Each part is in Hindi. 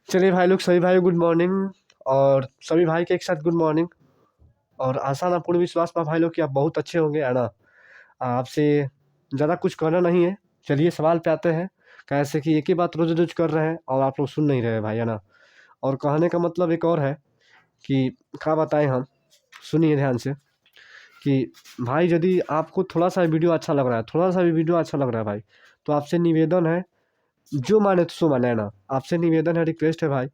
चलिए भाई लोग, सभी भाई गुड मॉर्निंग। और सभी भाई के एक साथ गुड मॉर्निंग। और आशा ना पूर्ण विश्वास पा भाई लोग कि आप बहुत अच्छे होंगे, है ना। आपसे ज़्यादा कुछ कहना नहीं है। चलिए सवाल पे आते हैं। कैसे कि एक ही बात रोज रोज कर रहे हैं और आप लोग सुन नहीं रहे भाई, है ना। और कहने का मतलब एक और है कि क्या बताएं हम। सुनिए ध्यान से कि भाई यदि आपको थोड़ा सा वीडियो अच्छा लग रहा है, थोड़ा सा भी वीडियो अच्छा लग रहा है भाई, तो आपसे निवेदन है, जो माने तो सो माने, है ना। आपसे निवेदन है, रिक्वेस्ट है भाई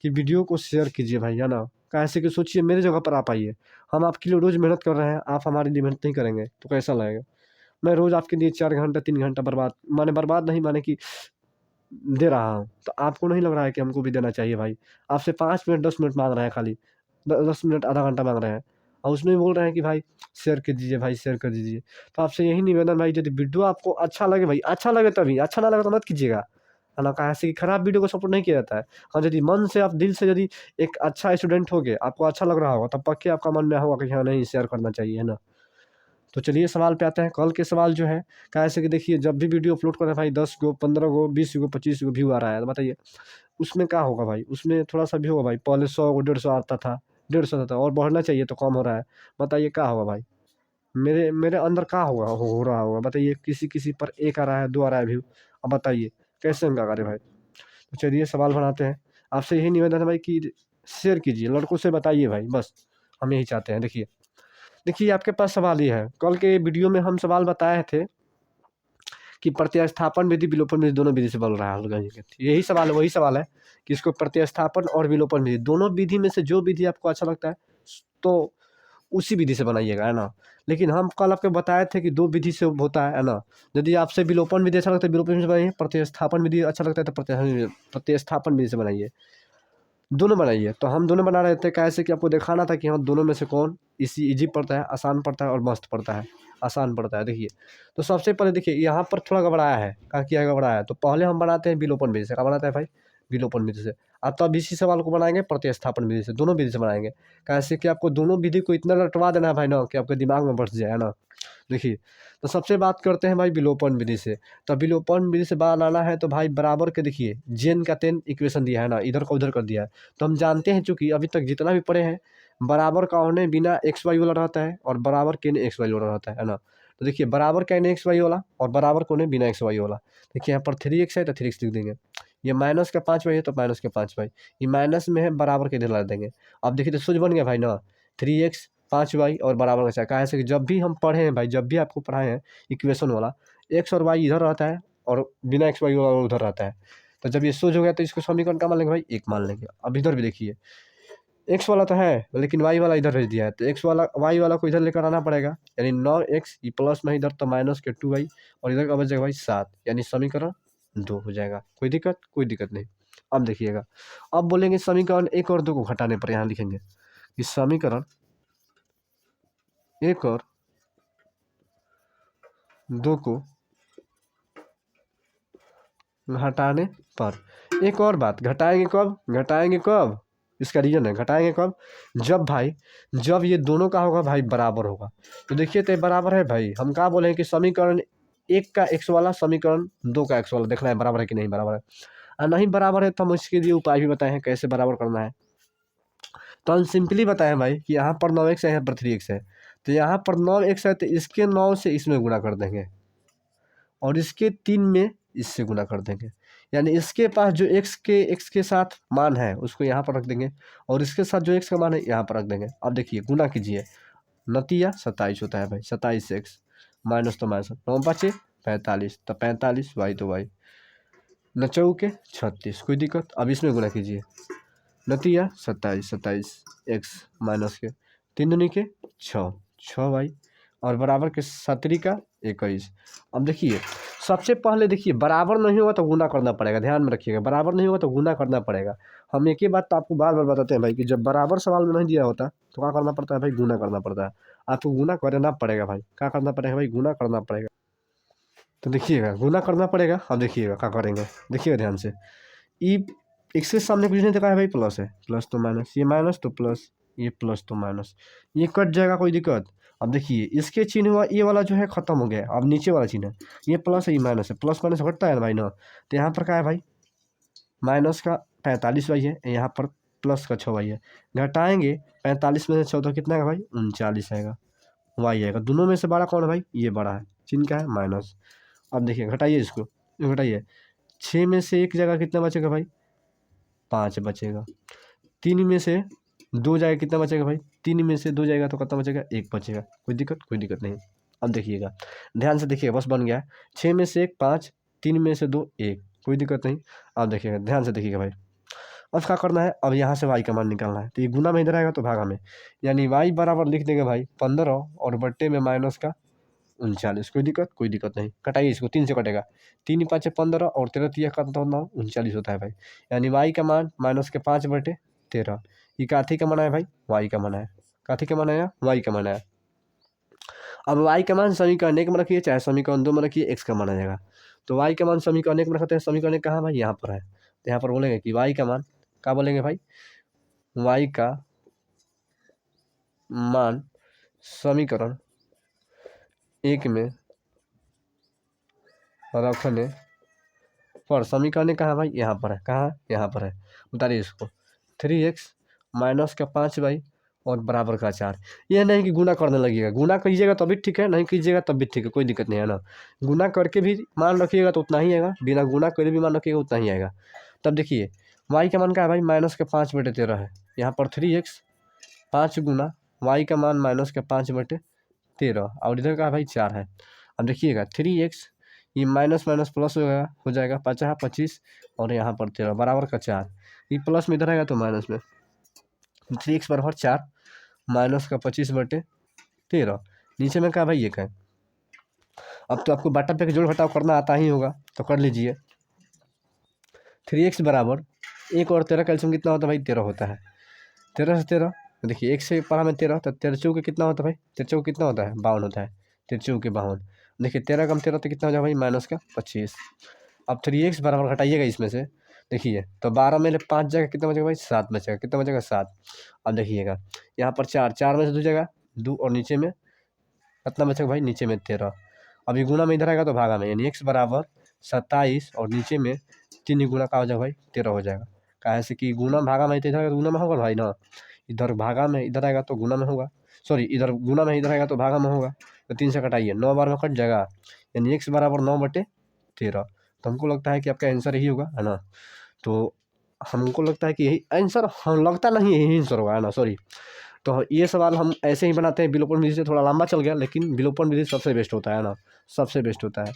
कि वीडियो को शेयर कीजिए भाई, है ना। कैसे कि सोचिए मेरे जगह पर आप आइए। हम आपके लिए रोज़ मेहनत कर रहे हैं, आप हमारे लिए मेहनत नहीं करेंगे तो कैसा लगेगा। मैं रोज़ आपके लिए 4 घंटा 3 घंटा बर्बाद माने बर्बाद नहीं माने कि दे रहा हूँ, तो आपको नहीं लग रहा है कि हमको भी देना चाहिए भाई। आपसे 5 मिनट 10 मिनट मांग रहे हैं, खाली 10 मिनट आधा घंटा मांग रहे हैं, और उसमें भी बोल रहे हैं कि भाई शेयर कर दीजिए, भाई शेयर कर दीजिए। तो आपसे यही निवेदन भाई, यदि वीडियो आपको अच्छा लगे भाई, अच्छा लगे तभी, अच्छा ना लगे तो मत कीजिएगा, है ना। कहा कि खराब वीडियो को सपोर्ट नहीं किया जाता है। हाँ, यदि मन से आप दिल से यदि एक अच्छा स्टूडेंट हो गए, आपको अच्छा लग रहा होगा, तब पक्के आपका मन में होगा कि हाँ नहीं शेयर करना चाहिए, है ना। तो चलिए सवाल पे आते हैं। कल के सवाल जो है, कैसे कि देखिए जब भी वीडियो अपलोड कर रहे हैं भाई, 10 गो 15 गो 20 गो 25 गो व्यू आ रहा है, तो बताइए उसमें क्या होगा भाई। उसमें थोड़ा सा भी होगा भाई, पहले 100 150 आता था, 150 आता था, और बढ़ना चाहिए तो कम हो रहा है। बताइए क्या होगा भाई। मेरे मेरे अंदर क्या होगा, हो रहा होगा बताइए। किसी किसी पर एक आ रहा है, 2 आ रहा है व्यू। अब बताइए कैसे हम क्या करें भाई। तो चलिए सवाल बनाते हैं। आपसे यही निवेदन है भाई कि शेयर कीजिए, लड़कों से बताइए भाई, बस हम यही चाहते हैं। देखिए देखिए आपके पास सवाल ये है, कल के वीडियो में हम सवाल बताए थे कि प्रतिस्थापन विधि विलोपन विधि दोनों विधि से बन रहा है। यही सवाल है, वही सवाल है कि इसको प्रतिस्थापन और विलोपन विधि दोनों विधि में से जो विधि आपको अच्छा लगता है तो उसी विधि से बनाइएगा, है ना। लेकिन हम कल आपको बताए थे कि 2 विधि से होता है ना। यदि आपसे विलोपन विधि अच्छा लगता है विलोपन विधि से बनाइए, प्रतिस्थापन विधि अच्छा लगता है तो प्रतिस्थापन विधि से बनाइए। दोनों बनाइए। तो हम दोनों बना रहे थे, कैसे कि आपको दिखाना था कि हाँ दोनों में से कौन इसी ईजी पड़ता है, आसान पड़ता है और मस्त पड़ता है, आसान पड़ता है। देखिए तो सबसे पहले देखिए यहाँ पर थोड़ा गड़बड़ाया है। क्या किया है, गड़बड़ाया है। तो पहले हम बनाते हैं विलोपन विधि से। क्या बनाते हैं भाई, विलोपन विधि से। अब तब इसी सवाल को बनाएंगे प्रतिस्थापन विधि से, दोनों विधि से बनाएंगे। कैसे कि आपको दोनों विधि को इतना रटवा देना है भाई ना कि आपके दिमाग में बैठ जाए, है ना। देखिए तो सबसे बात करते हैं भाई विलोपन विधि से। तो विलोपन विधि से बनाना है तो भाई बराबर के देखिए जेन का तेन इक्वेशन दिया है ना, इधर का उधर कर दिया है। तो हम जानते हैं चूंकि अभी तक जितना भी पढ़े हैं, बराबर का होने बिना एक्स वाई वाला रहता है और बराबर के ने एक्स वाई वाला रहता है ना। तो देखिए बराबर का ने एक्स वाई वाला और बराबर को ने बिना एक्स वाई वाला। देखिए यहाँ पर 3x है तो 3x लिख देंगे। ये माइनस का 5y है तो माइनस के 5y। ये माइनस में है, बराबर के इधर ला देंगे। अब देखिए तो सूझ बन गया भाई ना, 3x 5y और बराबर का 4। कहा है कि जब भी हम पढ़े हैं भाई, जब भी आपको पढ़ाए हैं इक्वेशन वाला, एक्स और वाई इधर रहता है और बिना एक्स वाई वाला उधर रहता है। तो जब ये सोच हो गया तो इसको समीकरण क्या मान लेंगे भाई, एक मान लेंगे। अब इधर भी देखिए एक्स वाला तो है लेकिन वाई वाला इधर भेज दिया है, तो एक्स वाला वाई वाला को इधर लेकर आना पड़ेगा। यानी 9x, ये प्लस में इधर तो माइनस के 2y, और इधर का बच जाएगा भाई 7, यानी समीकरण 2 हो जाएगा। कोई दिक्कत, कोई दिक्कत नहीं। अब देखिएगा, अब बोलेंगे समीकरण 1 और 2 को घटाने पर यहाँ लिखेंगे कि समीकरण 1 और 2 को घटाने पर। एक और बात, घटाएंगे कब, घटाएंगे कब, इसका रीजन है घटाएंगे कब, जब भाई, जब ये दोनों का होगा भाई बराबर होगा। तो देखिए तो ये बराबर है भाई, हम कहा बोले हैं कि समीकरण 1 का एक्स वाला समीकरण 2 का एक्स वाला देखना है बराबर है कि नहीं बराबर है। और नहीं बराबर है तो हम इसके लिए उपाय भी बताए हैं कैसे बराबर करना है। तो हम सिंपली बताएं भाई कि यहाँ पर 9x है, यहाँ पर 3x है। तो यहाँ पर 9x है तो इसके 9 से इसमें गुणा कर देंगे और इसके 3 में इससे गुना कर देंगे। यानी इसके पास जो x के साथ मान है उसको यहाँ पर रख देंगे और इसके साथ जो x का मान है यहाँ पर रख देंगे। अब देखिए गुना कीजिए, नतीजा 27 होता है भाई, 27x माइनस तो माइनस 9 × 5 = 45, तो 45 y तो y, 9 × 36, कोई दिक्कत। अब इसमें गुना कीजिए, नतीजा 27 माइनस के 3 दूनी के 6, 6y और बराबर के 7 का 21। अब देखिए सबसे पहले देखिए बराबर नहीं होगा तो गुना करना पड़ेगा, ध्यान में रखिएगा, बराबर नहीं होगा तो गुना करना पड़ेगा। हम एक ही बात तो आपको बार बार बताते हैं भाई कि जब बराबर सवाल में नहीं दिया होता तो क्या करना पड़ता है भाई, गुना करना पड़ता है। आपको गुना करना पड़ेगा भाई, क्या करना पड़ेगा भाई, गुना करना पड़ेगा। तो देखिएगा गुना करना पड़ेगा। अब देखिएगा क्या करेंगे, देखिएगा ध्यान से। ई इसके सामने कुछ नहीं दिखा है भाई, प्लस है, प्लस तो माइनस, ये माइनस तो प्लस, ये प्लस तो माइनस, ये कट जाएगा, कोई दिक्कत। अब देखिए इसके चिन्ह हुआ, ये वाला जो है खत्म हो गया। अब नीचे वाला चिन्ह है, ये प्लस है ये माइनस है, प्लस माइनस घटता है ना भाई ना। तो यहाँ पर क्या है भाई, माइनस का 45y है, यहाँ पर प्लस का 6y है। घटाएंगे 45 में से 14 कितना है भाई 39 आएगा, y आएगा। दोनों में से बड़ा कौन है भाई, ये बड़ा है, चिन्ह क्या है माइनस। अब देखिए घटाइए इसको, घटाइए 6 में से एक जगह कितना बचेगा भाई 5 बचेगा। 3 में से 2 जाएगा कितना बचेगा भाई, 3 में से 2 जाएगा तो कितना बचेगा 1 बचेगा। कोई दिक्कत नहीं। अब देखिएगा ध्यान से देखिएगा, बस बन गया। 6 में से 1 5, 3 में से 2 1, कोई दिक्कत नहीं। अब देखिएगा ध्यान से देखिएगा भाई, अब क्या करना है, अब यहाँ से y का मान निकालना है। तो ये गुना में इधर आएगा तो भागा में, यानी y बराबर लिख देंगे भाई 15 और बट्टे में माइनस का 39। कोई दिक्कत नहीं। कटाइए इसको, 3 से कटेगा, 3 5 15 और 13 3 का 39 होता है भाई। यानी y का मान माइनस के 5/13। ये काथी का मान है भाई, y का मान है। काथी का मान है, y का मान है। अब y का मान समीकरण 1 में रखिए, चाहे समीकरण 2 में रखिए, x का मान आ जाएगा। तो y का मान समीकरण 1 में रखते हैं, समीकरण 1 कहाँ भाई, यहाँ पर है। तो यहाँ पर बोलेंगे कि y का मान, क्या बोलेंगे भाई, y का मान समीकरण 1 में रखने पर, समीकरण कहाँ भाई, यहाँ पर है। कहाँ, यहाँ पर है। उतारिए इसको, 3x माइनस का 5y और बराबर का 4। यह नहीं कि गुना करने लगेगा, गुना कीजिएगा तभी ठीक है, नहीं कीजिएगा तब भी ठीक है, कोई दिक्कत नहीं है ना। गुना करके भी मान रखिएगा तो उतना ही आएगा, बिना गुना करे भी मान रखिएगा उतना ही आएगा। तब देखिए y का मान क्या है भाई, माइनस का 5/13 है। यहाँ पर 3x 5 गुना y का मान माइनस का 5/13 और इधर का भाई 4 है। अब देखिएगा 3x, ये माइनस माइनस प्लस हो जाएगा 5 25 और यहाँ पर 13 बराबर का 4। ये प्लस में इधर आएगा तो माइनस में, 3x बराबर 4 माइनस का 25/13। नीचे में क्या भाई ये है। अब तो आपको बाटा पे जोड़ घटाव करना आता ही होगा, तो कर लीजिए। 3x बराबर 1 और 13 कैल्शियम कितना होता है भाई, 13 होता है। 13 से 13 देखिए, 1 से पढ़ा में 13, तो 13 चौके कितना होता है भाई, 13 चौके कितना होता है 52 होता है। 13 चौके 52, देखिए 13 कम 13 तो कितना हो जाएगा भाई माइनस का 25। अब 3x बराबर घटाइएगा इसमें से, देखिए तो 12 में 5 जगह कितना बचेगा भाई 7 बचेगा। कितना बचेगा 7। अब देखिएगा यहाँ पर 4 में से 2 जगह 2 और नीचे में कितना बचेगा भाई, नीचे में 13। अभी गुना में इधर आएगा तो भागा में, यानी x बराबर 27 और नीचे में 3 गुना का हो जाएगा भाई 13 हो जाएगा। कहे से कि गुना भागा में इधर गुना में होगा भाई ना, इधर भागा में इधर आएगा तो गुना में होगा, सॉरी इधर गुना में इधर आएगा तो भागा में होगा। तो 3 से कटाइए, 9 बार में कट जाएगा, यानी x बराबर 9/13। तो हमको लगता है कि आपका आंसर यही होगा, है ना। तो हमको लगता है कि यही आंसर, हम लगता नहीं यही आंसर होगा, है ना, सॉरी। तो ये सवाल हम ऐसे ही बनाते हैं, विलोपन विधि से थोड़ा लंबा चल गया, लेकिन विलोपन विधि सबसे बेस्ट होता है ना, सबसे बेस्ट होता है।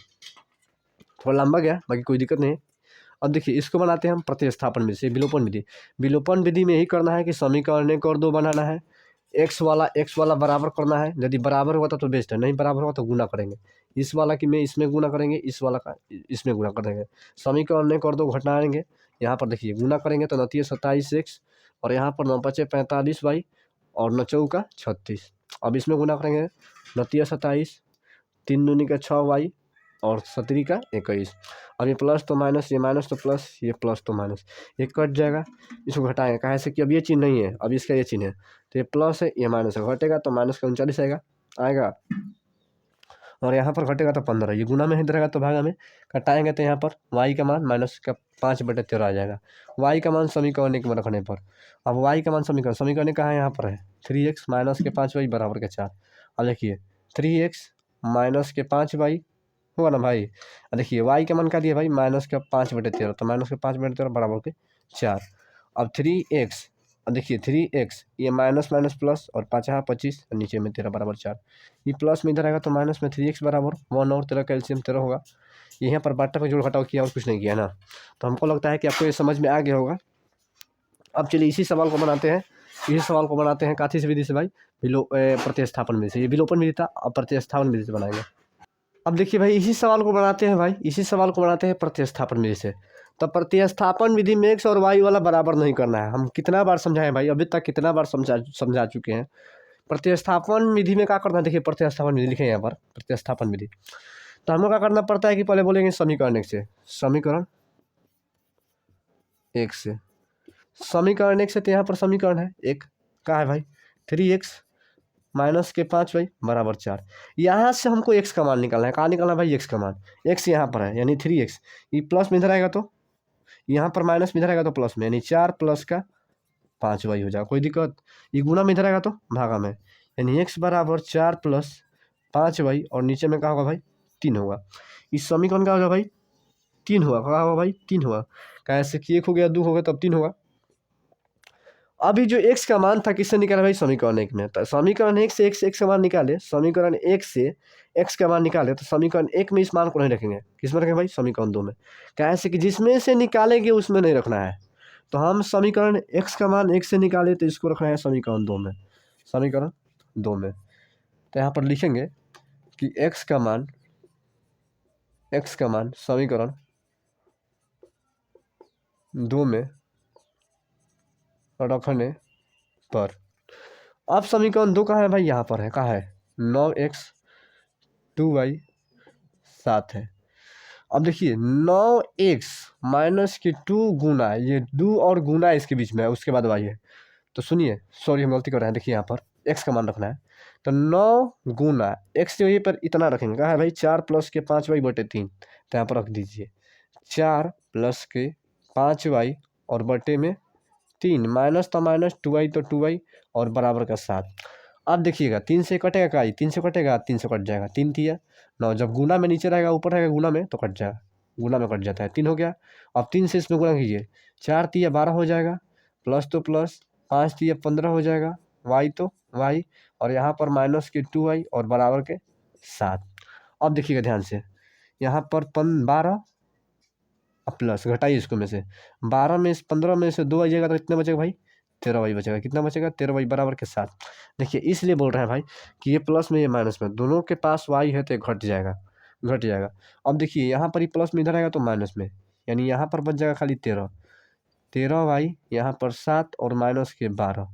थोड़ा लंबा गया, बाकी कोई दिक्कत नहीं। अब देखिए इसको बनाते हैं हम प्रतिस्थापन विधि से, विलोपन विधि। विलोपन विधि में यही करना है कि समीकरण 1 और 2 बनाना है, x वाला बराबर करना है। यदि बराबर हुआ तो बेस्ट है, नहीं बराबर हुआ तो गुना करेंगे। इस वाला की में इसमें गुना करेंगे, इस वाला का इसमें गुना कर देंगे। समीकरण 1 और 2 घटाएंगे, यहाँ पर देखिए गुना करेंगे तो 29 27x और यहाँ पर 9 5 45y और 9 चौका 36। अब इसमें गुना करेंगे 29 27, 3 दूनी का 6y और 17 का 21। अब ये प्लस तो माइनस, ये माइनस तो प्लस, ये प्लस तो माइनस, ये कट जाएगा। इसको घटाएंगे, कहे से कि अब ये चिन्ह नहीं है, अब इसका ये चिन्ह है, तो ये प्लस है ये माइनस है, घटेगा तो माइनस का 39 आएगा और यहाँ पर घटेगा तो 15। ये गुना में इधर आएगा तो भागा में, कटाएंगे तो यहाँ पर y का मान माइनस का 5/13 आ जाएगा। y का मान समीकरण 1 में रखने पर, अब y का मान समीकरण कहाँ है, यहाँ पर है 3x माइनस के 5y बराबर के 4। अब देखिए 3x माइनस के 5y होगा ना भाई। देखिए y का मान क्या दिया भाई, माइनस का 5/13, तो माइनस का 5/13 बराबर के 4। अब 3x, अब देखिए 3x ये माइनस माइनस प्लस और 5 25 नीचे में 13 बराबर 4। ये प्लस में इधर आएगा तो माइनस में 3x बराबर 1 और 13 कैल्शियम 13 होगा। यहाँ पर बाटा का जोड़ घटाव किया और कुछ नहीं किया ना। तो हमको लगता है कि आपको ये समझ में आ गया होगा। अब चलिए इसी सवाल को बनाते हैं, इसी सवाल को बनाते हैं काथी से विधि से भाई, प्रतिस्थापन विधि से। ये विलोपन विधि था, अब प्रतिस्थापन विधि से बनाएंगे। अब देखिए भाई इसी सवाल को बनाते हैं भाई, इसी सवाल को बनाते हैं प्रतिस्थापन विधि से। तो प्रतिस्थापन विधि में x और y वाला बराबर नहीं करना है। हम कितना बार समझाएं भाई, अभी तक कितना बार समझा चुके हैं। प्रतिस्थापन विधि में क्या करना है, देखिए प्रतिस्थापन विधि लिखे यहाँ पर, प्रतिस्थापन विधि। तो हमको क्या करना पड़ता है कि पहले बोलेंगे समीकरण 1 से, समीकरण 1 से, समीकरण 1 से, तो यहाँ पर समीकरण है 1 का है भाई 3x माइनस के 5y बराबर 4। यहाँ से हमको x का मान निकालना है। कहाँ निकालना है भाई, x का मान, x यहाँ पर है यानी 3x, ये प्लस में इधर आएगा तो यहाँ पर माइनस में इधर आएगा तो प्लस में, यानी 4 प्लस का 5y हो जाएगा। कोई दिक्कत? ये गुना में इधर आएगा तो भागा में, यानी x बराबर 4 प्लस 5y और नीचे में क्या होगा भाई 3 होगा। इस समीकरण का होगा भाई 3 हुआ, क्या होगा भाई 3 हुआ। कैसे कि 1 हो गया 2 हो गया तब 3 होगा। अभी जो x का मान था किससे निकाला भाई, समीकरण 1 में। तो समीकरण 1 से x का मान निकाले, समीकरण 1 से x का मान निकाले तो समीकरण 1 में इस मान को नहीं रखेंगे, किस में रखेंगे भाई, समीकरण 2 में। कैसे कि जिसमें से निकालेंगे उसमें नहीं रखना है। तो हम समीकरण x का मान 1 से निकाले तो इसको रखना है समीकरण 2 में, समीकरण 2 में। तो यहाँ पर लिखेंगे कि x का मान समीकरण 2 में रखने पर, अब समीकरण 2 कहाँ है भाई, यहाँ पर है, कहाँ है 9x 2y 7 है। अब देखिए 9x माइनस के 2 गुना, ये 2 और गुना इसके बीच में है, उसके बाद y है। तो सुनिए, सॉरी हम गलती कर रहे हैं, देखिए यहाँ पर x का मान रखना है तो 9 गुना x जो ये पर इतना रखेंगे, कहा है भाई 4 प्लस के 5y बटे 3, तो यहाँ पर रख दीजिए 4 प्लस के 5y और बटे में 3, माइनस तो माइनस 2y तो 2y और बराबर का 7। अब देखिएगा 3 से कटेगा का, 3 से कटेगा 3 से कट जाएगा, 3 तिया 9, जब गुना में नीचे रहेगा ऊपर रहेगा गुना में तो कट जाएगा, गुना में कट जाता है, 3 हो गया। अब 3 से इसमें गुना कीजिए, 4 तिया 12 हो जाएगा, प्लस तो प्लस, 5 तिया 15 हो जाएगा, y तो y और यहाँ पर माइनस के 2y और बराबर के 7। अब देखिएगा ध्यान से, यहाँ पर 12 अब प्लस घटाइए इसको में से, 12 में 15 में से 2 आ जाएगा तो कितना बचेगा भाई 13y बचेगा, कितना बचेगा 13y बराबर के 7। देखिए इसलिए बोल रहे हैं भाई कि ये प्लस में ये माइनस में, दोनों के पास y है तो घट जाएगा, घट जाएगा। अब देखिए यहाँ पर ही प्लस में इधर आएगा तो माइनस में, यानी यहाँ पर बच जाएगा खाली 13y, यहाँ पर 7 और माइनस के 12,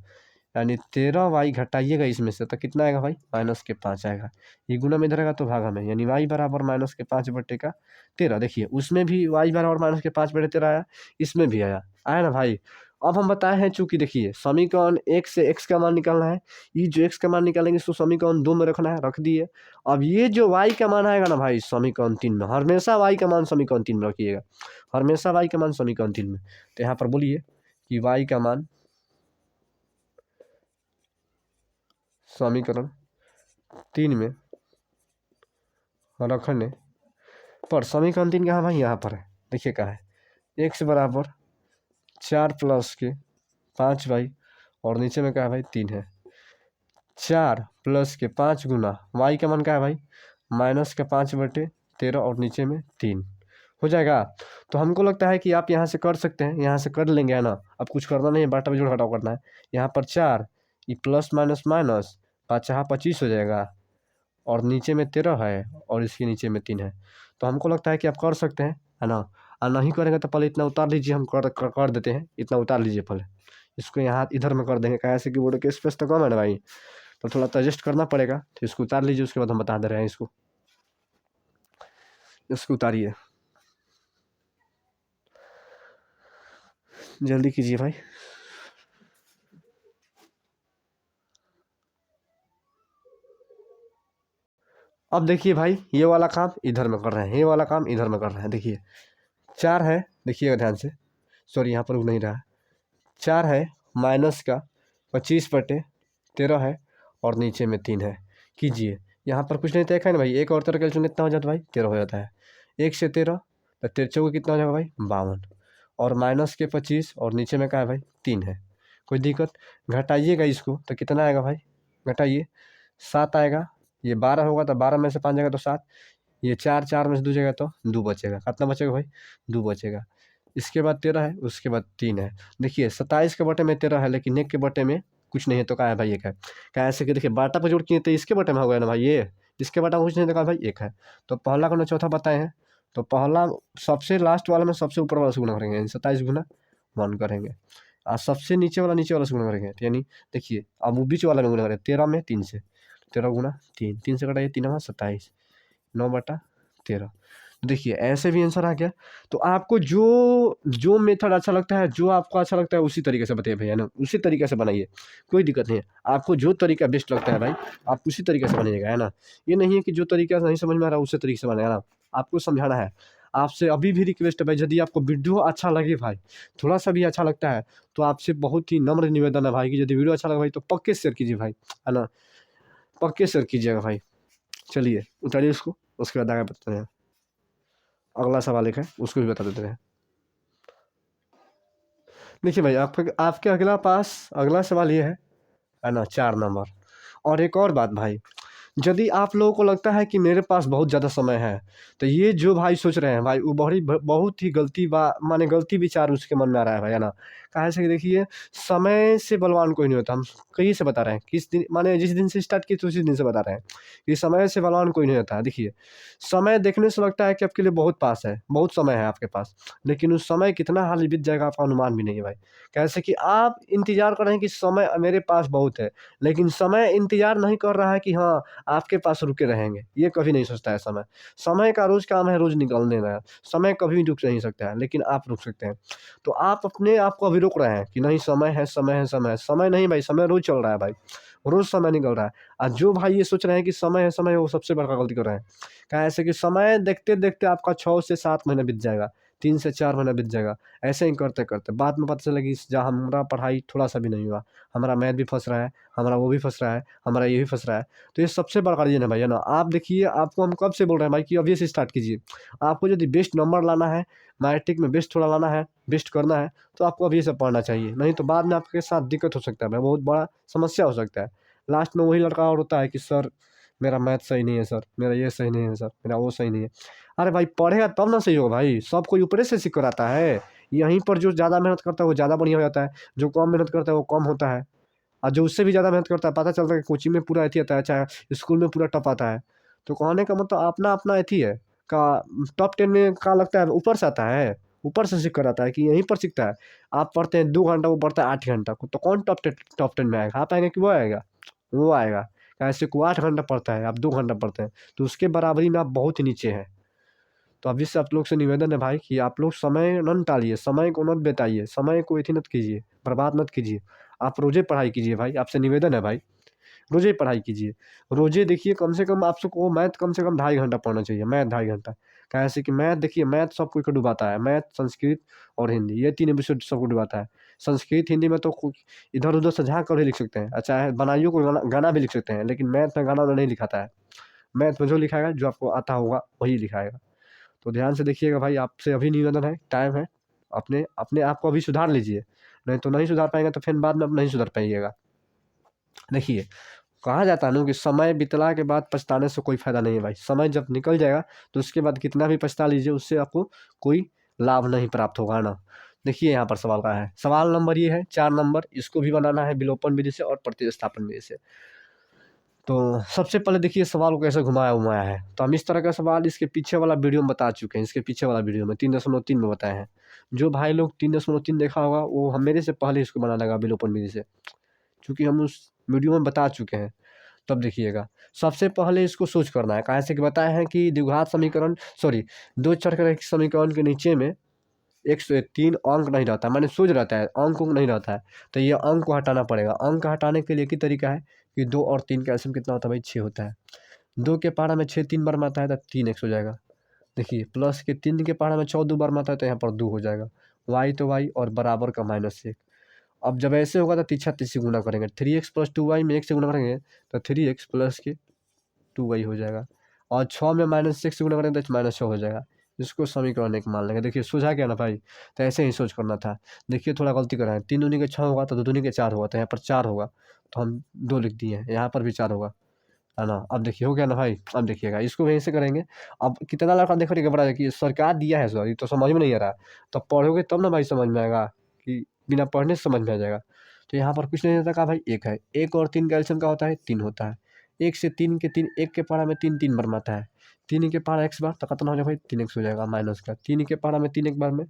यानी 13y घटाइएगा इसमें से तो कितना आएगा भाई -5 आएगा। ये गुना में इधर आएगा तो भागा में, यानी y बराबर -5 बटे का 13। देखिए उसमें भी y बराबर -5 बटे 13 आया, इसमें भी आया, आया ना भाई। अब हम बताए हैं चूंकि देखिए समीकरण 1 से x का मान निकालना है, ये जो x का मान निकालेंगे इसको समीकरण 2 में रखना है, रख दिए। अब ये जो y का मान आएगा ना भाई समीकरण 3 में, हमेशा y का मान समीकरण 3 में रखिएगा, हमेशा y का मान समीकरण 3 में। तो यहाँ पर बोलिए कि y का मान समीकरण 3 में रखने पर, समीकरण 3 कहाँ भाई यहाँ पर है, देखिए कहाँ है, x बराबर 4 प्लस के 5y और नीचे में क्या है भाई 3 है, 4 प्लस के 5 गुना y का मान क्या है भाई -5 बटे 13 और नीचे में 3 हो जाएगा। तो हमको लगता है कि आप यहाँ से कर सकते हैं, यहाँ से कर लेंगे है ना। अब कुछ करना नहीं है, बाटा में जोड़ घटाव करना है। यहाँ पर 4 ये प्लस माइनस माइनस 5 25 हो जाएगा और नीचे में 13 है और इसके नीचे में 3 है। तो हमको लगता है कि आप कर सकते हैं है ना। और नहीं करेंगे तो पहले इतना उतार लीजिए, हम कर देते हैं, इतना उतार लीजिए पहले, इसको यहाँ इधर में कर देंगे, कैसे कि बोर्ड के स्पेस तो कम है ना भाई, तो थोड़ा तो एडजस्ट करना पड़ेगा। तो इसको उतार लीजिए, उसके बाद हम बता दे रहे हैं इसको उतारिए, जल्दी कीजिए भाई। अब देखिए भाई ये वाला काम इधर में कर रहे हैं, ये वाला काम इधर में कर रहे हैं। देखिए 4 है, देखिएगा ध्यान से, सॉरी यहाँ पर वो नहीं रहा, 4 है माइनस का 25 बटे 13 है और नीचे में 3 है। कीजिए यहाँ पर कुछ नहीं तय है ना भाई, एक और 13 कैलकुलेशन कितना हो जाता है भाई 13 हो जाता है, 1 से 13 तो 13 चौके कितना हो जाएगा भाई 52 और माइनस के 25 और नीचे में क्या है भाई 3 है। कोई दिक्कत? घटाइएगा इसको तो कितना आएगा भाई, घटाइए 7 आएगा, ये 12 होगा तो 12 में से 5 जाएगा तो 7, ये 4 में से 2 जाएगा तो 2 बचेगा, कितना बचेगा भाई 2 बचेगा। इसके बाद 13 है, उसके बाद 3 है। देखिए 27 के बटे में 13 है, लेकिन एक के बटे में कुछ नहीं है तो क्या है भाई 1 है। क्या ऐसे कि देखिए बाटा पर जोड़ किए तो इसके बटे में हो गया ना भाई, ये इसके बटा कुछ नहीं तो कहा भाई 1 है। तो पहला गुना चौथा बताए हैं, तो पहला सबसे लास्ट वाला में सबसे ऊपर वाला से गुना करेंगे, 27 गुना 1 करेंगे और सबसे नीचे वाला से गुना करेंगे। तो यानी देखिए अब वो बीच वाला में गुना करेंगे 13 में 3 से, 13 गुना 3, 3 से कटाइए 3 27, 9/13। देखिए ऐसे भी आंसर आ गया। तो आपको जो मेथड अच्छा लगता है, जो आपको अच्छा लगता है उसी तरीके से बताइए भैया ना, उसी तरीके से बनाइए, कोई दिक्कत नहीं है। आपको जो तरीका बेस्ट लगता है भाई आप उसी तरीके से बनाइएगा है ना। ये नहीं है कि जो तरीका नहीं समझ में आ रहा है उसी तरीके से बनाएगा ना, आपको समझाना है। आपसे अभी भी रिक्वेस्ट है भाई, यदि आपको वीडियो अच्छा लगे भाई, थोड़ा सा भी अच्छा लगता है तो आपसे बहुत ही नम्र निवेदन है भाई कि यदि वीडियो अच्छा लगा भाई तो पक्के शेयर कीजिए भाई, है ना, पक्के शेयर कीजिएगा भाई। चलिए उतारिए उसको, उसके बाद आगे बताते हैं। अगला सवाल एक है, उसको भी बता देते हैं। देखिए भाई, आपके आपके अगला सवाल ये है ना, 4 नंबर। और एक और बात भाई, यदि आप लोगों को लगता है कि मेरे पास बहुत ज़्यादा समय है, तो ये जो भाई सोच रहे हैं भाई, वो बहुत ही गलती माने गलती विचार उसके मन में आ रहा है भाई, है ना। काहे से कि देखिए, समय से बलवान कोई नहीं होता। हम कहीं से बता रहे हैं, किस दिन माने जिस दिन से स्टार्ट किए तो उसी दिन से बता रहे हैं कि समय से बलवान कोई नहीं होता है। देखिए, समय देखने से लगता है कि आपके लिए बहुत पास है, बहुत समय है आपके पास, लेकिन उस समय कितना हाल बीत जाएगा आपका अनुमान भी नहीं है भाई। कैसे कि आप इंतज़ार कर रहे हैं कि समय मेरे पास बहुत है, लेकिन समय इंतज़ार नहीं कर रहा है कि हाँ, आपके पास रुके रहेंगे, ये कभी नहीं सोचता है समय। समय का रोज़ काम है रोज़ निकल देना, समय कभी रुक नहीं सकता है, लेकिन आप रुक सकते हैं। तो आप अपने आप को अभी रोक रहे हैं कि नहीं समय है, समय है, समय है। समय नहीं भाई, समय रोज़ चल रहा है भाई, रोज़ समय निकल रहा है। और जो भाई ये सोच रहे हैं कि समय है, वो सबसे बड़का गलती कर रहे हैं। क्या ऐसे कि समय देखते-देखते आपका 6 से 7 महीना बीत जाएगा, 3 से 4 महीना बीत जाएगा। ऐसे ही करते-करते बाद में पता चला कि जहाँ हमारा पढ़ाई थोड़ा-सा भी नहीं हुआ, हमारा मैथ भी फँस रहा है, हमारा वो भी फँस रहा है, हमारा ये भी फँस रहा है। तो ये सबसे बड़ा रीज़न है भाई, है ना। आप देखिए, आपको हम कब से बोल रहे हैं भाई कि अभी से स्टार्ट कीजिए। आपको यदि बेस्ट नंबर लाना है, मैट्रिक में बेस्ट थोड़ा लाना है, बेस्ट करना है, तो आपको अभी से पढ़ना चाहिए। नहीं तो बाद में आपके साथ दिक्कत हो सकता है भाई, बहुत बड़ा समस्या हो सकता है। लास्ट में वही लड़का और होता है कि सर मेरा मैथ सही नहीं है सर, मेरा ये सही नहीं है सर, मेरा वो सही नहीं है। अरे भाई, पढ़ेगा तब ना सही होगा भाई, सब कोई ऊपरे से सीख कर आता है। यहीं पर जो ज़्यादा मेहनत करता है वो ज़्यादा बढ़िया हो जाता है, जो कम मेहनत करता है वो कम होता है। और जो उससे भी ज़्यादा मेहनत करता है, पता चलता है कि कोचिंग में पूरा एथी आता है, चाहे स्कूल में पूरा टॉप आता है। तो कहने का मतलब अपना-अपना एथी है का टॉप 10 में का लगता है ऊपर से आता है, ऊपर से सीख कर आता है कि यहीं पर सीखता है। आप पढ़ते हैं 2 घंटा, वो पढ़ता है 8 घंटा, तो कौन टॉप 10 में आएगा? आप आएँगे कि वो आएगा? वो आएगा। ऐसे को 8 घंटा पढ़ता है, आप 2 घंटा पढ़ते हैं, तो उसके बराबरी में आप बहुत ही नीचे हैं। तो अभी से आप लोग से निवेदन है भाई कि आप लोग समय न टालिए, समय को मत बिताइए, समय को एथी मत कीजिए, बर्बाद मत कीजिए। आप रोज़े पढ़ाई कीजिए भाई, आपसे निवेदन है भाई, रोज़े पढ़ाई कीजिए। रोज़े देखिए, कम से कम आप सबको मैथ कम से कम 2.5 घंटा पढ़ना चाहिए, मैथ 2.5 घंटा। कैसे कि मैथ देखिए, मैथ सब कोई को डुबाता है, मैथ, संस्कृत और हिंदी, ये 3 विषय सबको डुबाता है। संस्कृत, हिंदी में तो इधर-उधर से झाँक कर भी लिख सकते हैं, चाहे बनाइयों को गाना गाना भी लिख सकते हैं, लेकिन मैथ में गाना नहीं लिखाता है। मैथ में जो लिखाएगा, जो आपको आता होगा वही लिखाएगा। तो ध्यान से देखिएगा भाई, आपसे अभी निवेदन है, टाइम है, अपने अपने आप को अभी सुधार लीजिए, नहीं तो नहीं सुधार पाएँगे तो फिर बाद में आप नहीं सुधर पाइएगा। देखिए, कहा जाता है ना कि समय बितला के बाद पछताने से कोई फ़ायदा नहीं है भाई। समय जब निकल जाएगा तो उसके बाद कितना भी पछता लीजिए, उससे आपको कोई लाभ नहीं प्राप्त होगा, है ना। देखिए यहाँ पर सवाल क्या है, सवाल नंबर ये है 4 नंबर, इसको भी बनाना है विलोपन विधि से और प्रतिस्थापन विधि से। तो सबसे पहले देखिए सवाल को कैसे घुमाया-वुमाया है। तो हम इस तरह का सवाल इसके पीछे वाला वीडियो में बता चुके हैं, इसके पीछे वाला वीडियो में 3.3 में बताए हैं। जो भाई लोग 3.3 देखा होगा वो हम मेरे से पहले इसको बनाने लगा विलोपन विधि से, चूँकि हम उस वीडियो में बता चुके हैं, तब देखिएगा। सबसे पहले इसको सोच करना है, काहे से कि बताए हैं कि द्विघात समीकरण, सॉरी, 2 चर के समीकरण के नीचे में 1 से 3 अंक नहीं रहता है, माने सूझ रहता है, अंक-उंक नहीं रहता है। तो ये अंक को हटाना पड़ेगा। अंक हटाने के लिए एक ही तरीका है कि 2 और 3 का एलसीएम कितना होता है भाई, 6 होता है। 2 के पहाड़ा में 6 3 बार में आता है तो 3x हो जाएगा। देखिए, प्लस के 3 के पहाड़ा में 14 2 बार में आता है तो यहाँ पर 2 हो जाएगा। y तो y और बराबर का -1। अब जब ऐसे होगा तो तीसरा-तीसरी गुना करेंगे। 3x + 2y में 1 से गुना करेंगे तो 3x प्लस के 2y हो जाएगा। और 6 में -6 से गुणा करेंगे तो -6 हो जाएगा। इसको समीकरण 1 मान लेंगे। देखिए सूझा क्या ना भाई? तो ऐसे ही सोच करना था। देखिए थोड़ा गलती कर रहे हैं। 3 दूनी के 6 होगा तो 2 दूनी के 4 होगा, तो यहाँ पर 4 होगा। तो हम 2 लिख दिए हैं, यहाँ पर भी 4 होगा, है ना? अब देखिए हो गया ना भाई? अब देखिएगा इसको भी ऐसे करेंगे। अब कितना लड़का देखो कि घबरा जाए कि सर क्या दिया है सर? ये तो समझ में नहीं आ रहा। तब पढ़ोगे तब ना भाई समझ में आएगा, कि बिना पढ़ने से समझ में आ जाएगा। तो यहाँ पर कुछ नहीं होता, कहा भाई 1 है। 1 और 3 का एलसीएम क्या होता है? 3 होता है। 1 से 3 के 3, 1 के पहाड़ा में 3 3 बार में आता है। 3 के पहाड़ा x बार तो कितना हो जाएगा भाई? 3x हो जाएगा माइनस का। 3 के पहाड़ा में 3 एक बार में।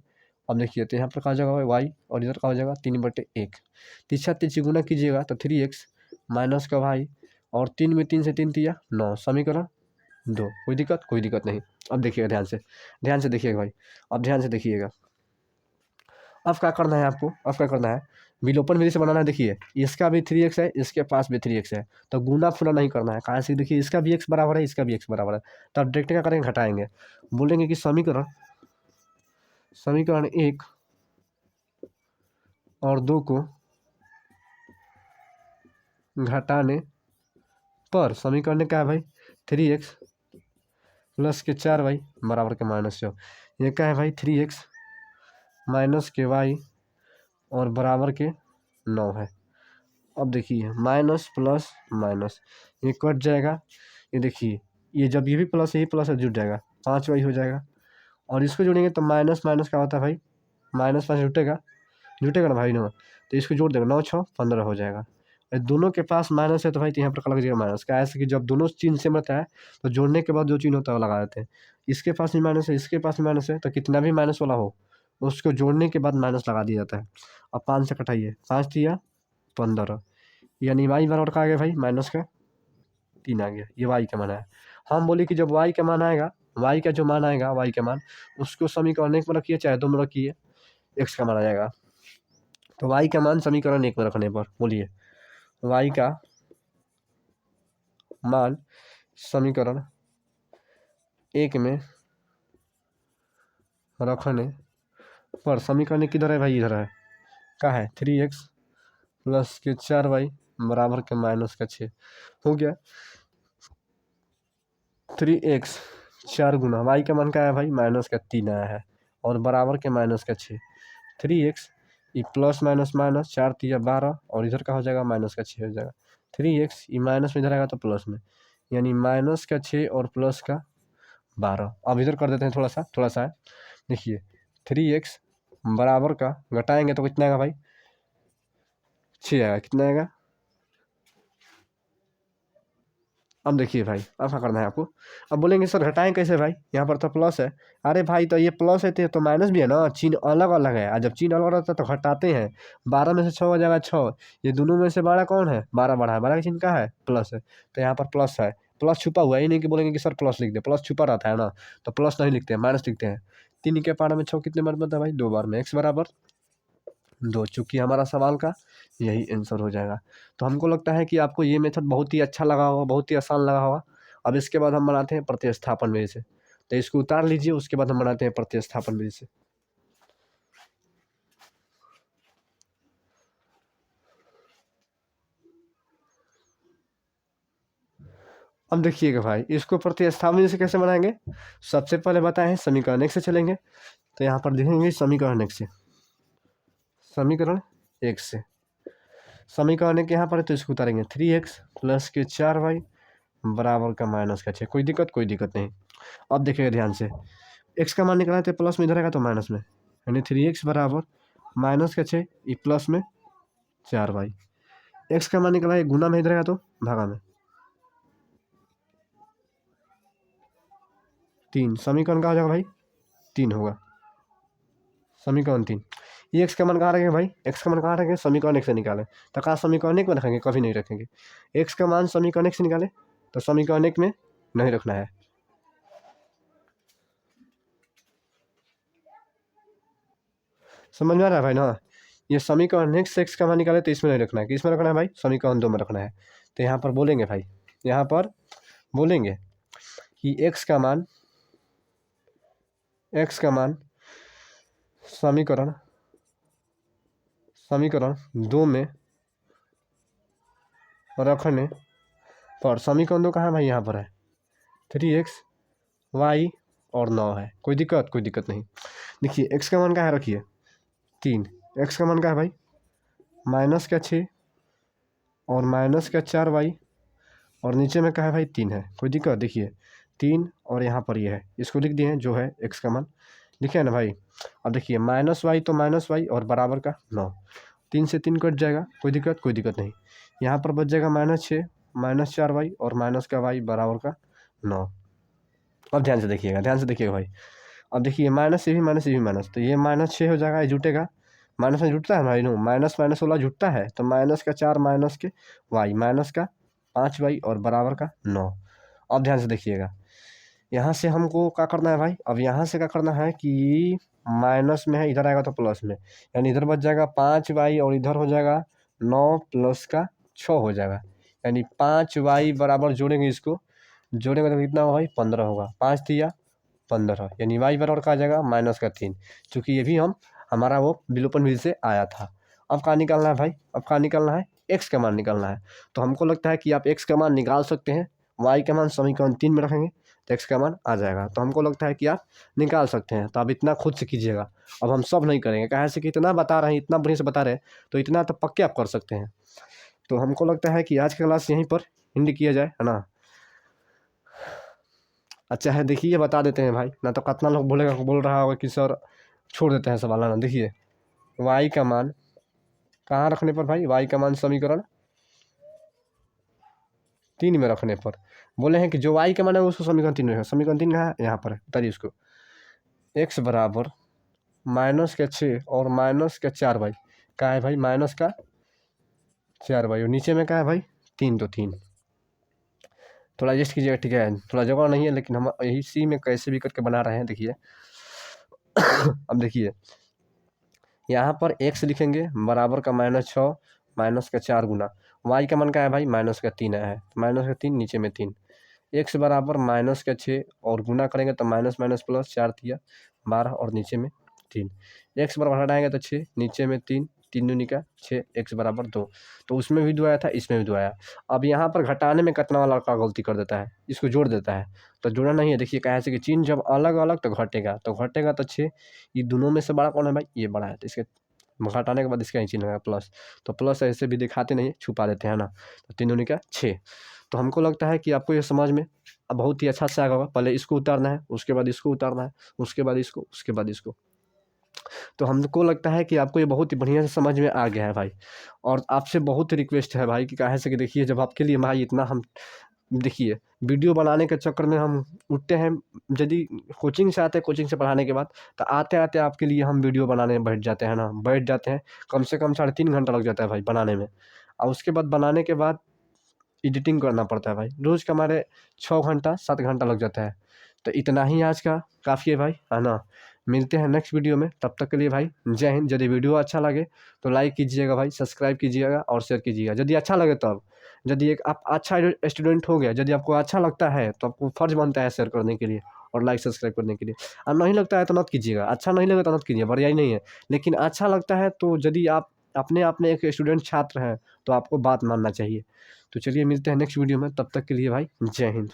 अब देखिए तो यहाँ पर क्या हो जाएगा भाई y, और इधर क्या हो जाएगा 3/1। तीसरा-तीसरी गुना कीजिएगा तो 3x माइनस का भाई, और 3 में 3 से 3 तिया 9, समीकरण 2। कोई दिक्कत? कोई दिक्कत नहीं। अब देखिएगा ध्यान से देखिएगा भाई, अब ध्यान से देखिएगा। अब क्या करना है आपको? अब क्या करना है? विलोपन विधि से बनाना है। देखिए इसका भी 3x है, इसके पास भी 3x है, तो गुना फुना नहीं करना है। कहाँ से? देखिए इसका भी x बराबर है, इसका भी x बराबर है, तो अब डायरेक्ट क्या करेंगे? घटाएंगे। बोलेंगे कि समीकरण समीकरण 1 और 2 को घटाने पर समीकरण क्या है भाई, 3x प्लस के 4y बराबर के -4। ये क्या है भाई, 3x माइनस के y और बराबर के 9 है। अब देखिए माइनस प्लस माइनस ये कट जाएगा, ये देखिए ये जब ये भी प्लस यही प्लस है जुट जाएगा, 5y हो जाएगा। और इसको जोड़ेंगे तो माइनस माइनस क्या होता है भाई, माइनस पाँच जुटेगा, जुटेगा ना भाई, 9। तो इसको जोड़ देगा, 9 6 15 हो जाएगा। दोनों के पास माइनस है तो भाई तो यहाँ पर क्या लगेगा माइनस का, ऐसे कि जब दोनों चिन्ह सेम रहता है तो जोड़ने के बाद जो चिन्ह होता है वो लगा देते हैं। इसके पास भी माइनस है, इसके पास भी माइनस है, तो कितना भी माइनस वाला हो उसको जोड़ने के बाद माइनस लगा दिया जाता है। अब 5 से कटाइए, 5 दिया 15, यानी वाई बराबर का आ गया भाई माइनस का 3 आ गया। ये वाई का मान है। हम बोले कि जब वाई का मान आएगा, वाई का जो मान आएगा, वाई का मान उसको समीकरण 1 में रखिए चाहे 2 में रखिए, एक्स का मान आ जाएगा। तो वाई का मान समीकरण 1 में रखने पर बोलिए वाई का मान समीकरण 1 में रखने पर समीकरण किधर है भाई, इधर है, क्या है 3x प्लस के 4y बराबर के -6 हो गया। 3x 4 गुना y का मान क्या है भाई, -3 आया है और बराबर के -6। 3x ये प्लस माइनस माइनस 4 3 12 और इधर का हो जाएगा -6 हो जाएगा। 3x ये माइनस में इधर आएगा तो प्लस में, यानी -6 और प्लस का 12। अब इधर कर देते हैं थोड़ा सा है। देखिए 3x बराबर का घटाएंगे तो कितना आएगा भाई, 6 आएगा। कितना आएगा, अब देखिए भाई अब क्या करना है आपको। अब बोलेंगे सर घटाएं कैसे भाई, यहाँ पर तो प्लस है। अरे भाई तो ये प्लस है तो माइनस भी है ना, चिन्ह अलग अलग है। और जब चिन्ह अलग रहता है तो घटाते हैं। 12 में से 6 हो जाएगा 6, ये दोनों में से बड़ा कौन है, 12 बड़ा है, 12 का चिन्ह क्या है, प्लस है। तो यहाँ पर प्लस है, प्लस छुपा हुआ है, ये नहीं कि बोलेंगे कि सर प्लस लिख दे, प्लस छुपा रहता है ना, तो प्लस नहीं लिखते हैं, माइनस लिखते हैं। 3 के पारा में 6 कितने बार बनता है भाई, 2 बार में, x बराबर 2। चूँकि हमारा सवाल का यही आंसर हो जाएगा। तो हमको लगता है कि आपको ये मेथड बहुत ही अच्छा लगा होगा, बहुत ही आसान लगा होगा। अब इसके बाद हम बनाते हैं प्रतिस्थापन विधि से। तो इसको उतार लीजिए, उसके बाद हम बनाते हैं प्रतिस्थापन विधि से। अब देखिएगा भाई इसको प्रतिस्थापन विधि से कैसे बनाएंगे। सबसे पहले बताएं समीकरण 1 से चलेंगे। तो यहाँ पर लिखेंगे समीकरण 1 से, समीकरण 1 से, समीकरण 1 यहाँ पर है तो इसको उतारेंगे 3x प्लस के 4y बराबर का -6। कोई दिक्कत, कोई दिक्कत नहीं। अब देखिएगा ध्यान से, x का मान निकालना है तो प्लस में इधर आएगा तो माइनस में, यानी 3x बराबर -6 ये प्लस में 4y। x का मान निकाला है गुना में इधर आएगा तो भागा में 3। समीकरण का हो जाएगा भाई 3 होगा, समीकरण 3। ये x का मान कहाँ रखेंगे भाई, x का मान कहाँ रखेंगे, समीकरण 1 से निकालें। तो कहाँ समीकरण 1 में रखेंगे, कभी नहीं रखेंगे। x का मान समीकरण 1 से निकालें तो समीकरण 1 में नहीं रखना है। समझ में आ रहा है भाई ना। ये समीकरण नेक्स्ट एक्स का मान निकाले तो इसमें नहीं रखना है, कि इसमें रखना है भाई, समीकरण 2 में रखना है। तो यहाँ पर बोलेंगे भाई, यहाँ पर बोलेंगे कि एक्स का मान समीकरण 2 में रखने पर, समीकरण 2 कहाँ है भाई, यहाँ पर है 3x y और 9 है। कोई दिक्कत, कोई दिक्कत नहीं। देखिए एक्स का मान क्या है, रखिए 3, एक्स का मान क्या है भाई -6 और -4y और नीचे में क्या है भाई 3 है। कोई दिक्कत, देखिए 3 और यहाँ पर ये है, इसको लिख दिए हैं जो है x का मान, लिखे है ना भाई। अब देखिए -y तो -y और बराबर का 9, 3 से 3 कट जाएगा, कोई दिक्कत, कोई दिक्कत नहीं। यहाँ पर बच जाएगा -6 -4y और माइनस का y बराबर का 9। अब ध्यान से देखिएगा, ध्यान से देखिएगा भाई। अब देखिए माइनस से भी माइनस, से भी माइनस, तो ये -6 हो जाएगा, ये जुटेगा, माइनस में जुटता है भाई नो, माइनस माइनस वाला जुटता है, तो -4 माइनस के y माइनस का 5y और बराबर का 9। अब ध्यान से देखिएगा, यहाँ से हमको क्या करना है भाई, अब यहाँ से क्या करना है कि माइनस में है, इधर आएगा तो प्लस में, यानी इधर बच जाएगा 5y और इधर हो जाएगा 9 प्लस का 6 हो जाएगा, यानी 5y बराबर जोड़ेंगे, इसको जोड़ेंगे तो कितना होगा भाई 15 होगा। 5 दिया 15, यानी y बराबर का आ जाएगा -3, चूँकि ये भी हमारा वो विलोपन विधि से आया था। अब क्या निकालना है भाई, अब क्या निकालना है, x का मान निकालना है। तो हमको लगता है कि आप x का मान निकाल सकते हैं, y का मान समीकरण 3 में रखेंगे तो x का मान आ जाएगा। तो हमको लगता है कि आप निकाल सकते हैं, तो आप इतना खुद से कीजिएगा। अब हम सब नहीं करेंगे, कहे से कि इतना बता रहे हैं, इतना बढ़िया से बता रहे हैं, तो इतना तो पक्के आप कर सकते हैं। तो हमको लगता है कि आज की क्लास यहीं पर एंड किया जाए, है ना। अच्छा है, देखिए बता देते हैं भाई, ना तो कितना लोग बोल रहा होगा कि सर छोड़ देते हैं सवाल, ना। देखिए y का मान कहाँ रखने पर भाई, y का मान समीकरण 3 में रखने पर बोले हैं कि जो y का मान है उसको समीकरण 3 में रखें। समीकरण 3 कहाँ है, यहाँ पर है, बताइए उसको। x बराबर -6 और -4y, क्या है भाई, -4y, और नीचे में क्या है भाई, 3, तो 3। थोड़ा एडजस्ट कीजिएगा, ठीक है, थोड़ा जगह नहीं है, लेकिन हम यही सी में कैसे भी करके बना रहे हैं। देखिए अब देखिए यहाँ पर x लिखेंगे बराबर का -6 -4 गुना y का मान क्या है भाई, -3 है, -3 नीचे में 3, x बराबर -6 और गुना करेंगे तो माइनस माइनस प्लस 4 दिया 12 और नीचे में 3, x बराबर हटाएंगे तो 6, नीचे में 3, 3 दूनी का 6, x बराबर 2। तो उसमें भी 2 आया था, इसमें भी 2 आया। अब यहाँ पर घटाने में कितना वाला का गलती कर देता है, इसको जोड़ देता है, तो जोड़ना नहीं है। देखिए कहे से कि चिन्ह जब अलग अलग तो घटेगा, तो 6, ये दोनों में से बड़ा कौन है भाई, ये बड़ा है, तो इसके घटाने के बाद इसका ही चिन्ह होगा प्लस। तो प्लस ऐसे भी दिखाते नहीं, छुपा देते हैं ना। तो 3 दूनी का 6। तो हमको लगता है कि आपको ये समझ में अब बहुत ही अच्छा से आएगा। पहले इसको उतारना है, उसके बाद इसको उतारना है, उसके बाद इसको, उसके बाद इसको। तो हमको लगता है कि आपको ये बहुत ही बढ़िया से समझ में आ गया है भाई। और आपसे बहुत रिक्वेस्ट है भाई कि काहे से कि देखिए जब आपके लिए भाई इतना हम देखिए वीडियो बनाने के चक्कर में हम उठते हैं, यदि कोचिंग से आते हैं, कोचिंग से पढ़ाने के बाद तो आते आते आपके लिए हम वीडियो बनाने में बैठ जाते हैं ना, बैठ जाते हैं। कम से कम 3.5 घंटा लग जाता है भाई बनाने में, और उसके बाद बनाने के बाद एडिटिंग करना पड़ता है भाई। रोज़ का हमारे 6 घंटा 7 घंटा लग जाता है। तो इतना ही आज का काफ़ी है भाई, है ना। मिलते हैं नेक्स्ट वीडियो में, तब तक के लिए भाई जय हिंद। यदि वीडियो अच्छा लगे तो लाइक कीजिएगा भाई, सब्सक्राइब कीजिएगा और शेयर कीजिएगा यदि अच्छा लगे तब। यदि एक आप अच्छा स्टूडेंट हो गया, यदि आपको अच्छा लगता है तो आपको फ़र्ज़ बनता है शेयर करने के लिए और लाइक सब्सक्राइब करने के लिए। और नहीं लगता है तो मत कीजिएगा, अच्छा नहीं लगे तो मत कीजिए, बुराई नहीं है। लेकिन अच्छा लगता है तो यदि आप अपने आप में एक स्टूडेंट छात्र हैं तो आपको बात मानना चाहिए। तो चलिए मिलते हैं नेक्स्ट वीडियो में, तब तक के लिए भाई जय हिंद।